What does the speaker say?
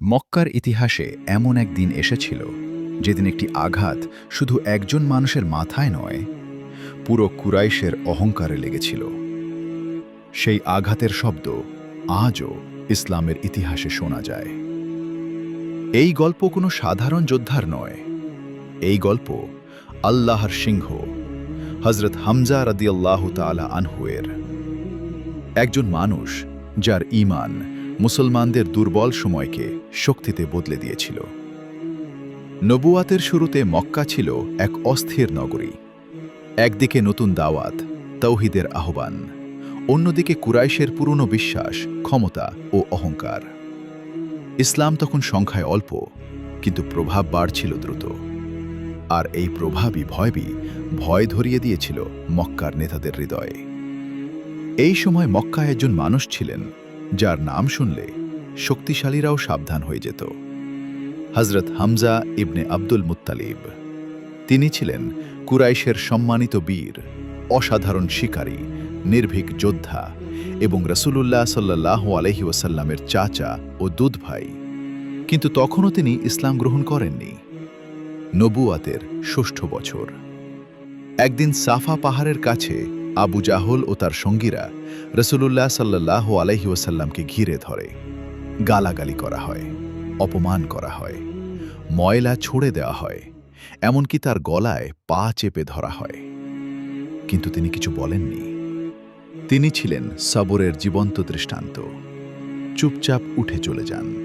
মক্কার ইতিহাসে এমন এক দিন এসেছিল যেদিন একটি আঘাত শুধু একজন মানুষের মাথায় নয়, পুরো কুরাইশের অহংকারে লেগেছিল। সেই আঘাতের শব্দ আজও ইসলামের ইতিহাসে শোনা যায়। এই গল্প কোনো সাধারণ যোদ্ধার নয়, এই গল্প আল্লাহর সিংহ হযরত হামজা রাদিয়াল্লাহু তাআলা আনহুয়ের। একজন মানুষ যার ঈমান মুসলমানদের দুর্বল সময়কে শক্তিতে বদলে দিয়েছিল। নবুয়াতের শুরুতে মক্কা ছিল এক অস্থির নগরী। একদিকে নতুন দাওয়াত, তাওহীদের আহ্বান, অন্যদিকে কুরাইশের পুরনো বিশ্বাস, ক্ষমতা ও অহংকার। ইসলাম তখন সংখ্যায় অল্প, কিন্তু প্রভাব বাড়ছিল দ্রুত। আর এই প্রভাবই ভয় ধরিয়ে দিয়েছিল মক্কার নেতাদের হৃদয়ে। এই সময় মক্কায় একজন মানুষ ছিলেন যার নাম শুনলে শক্তিশালীরাও সাবধান হয়ে যেত। হযরত হামজা ইবনে আব্দুল মুত্তালিব। তিনি ছিলেন কুরাইশের সম্মানিত বীর, অসাধারণ শিকারী, নির্ভীক যোদ্ধা এবং রাসূলুল্লাহ সাল্লাল্লাহু আলাইহি ওয়াসাল্লামের চাচা ও দুধ ভাই। কিন্তু তখনও তিনি ইসলাম গ্রহণ করেননি। নবুয়াতের ষষ্ঠ বছর। একদিন সাফা পাহাড়ের কাছে আবু জাহল ও তার সঙ্গীরা রাসূলুল্লাহ সাল্লাল্লাহু আলাইহি ওয়াসাল্লামকে ঘিরে ধরে। গালাগালি করা হয়, অপমান করা হয়, ময়লা ছুঁড়ে দেওয়া হয়, এমনকি তার গলায় পা চেপে ধরা হয়। কিন্তু তিনি কিছু বলেননি। তিনি ছিলেন সবরের জীবন্ত দৃষ্টান্ত। চুপচাপ উঠে চলে যান।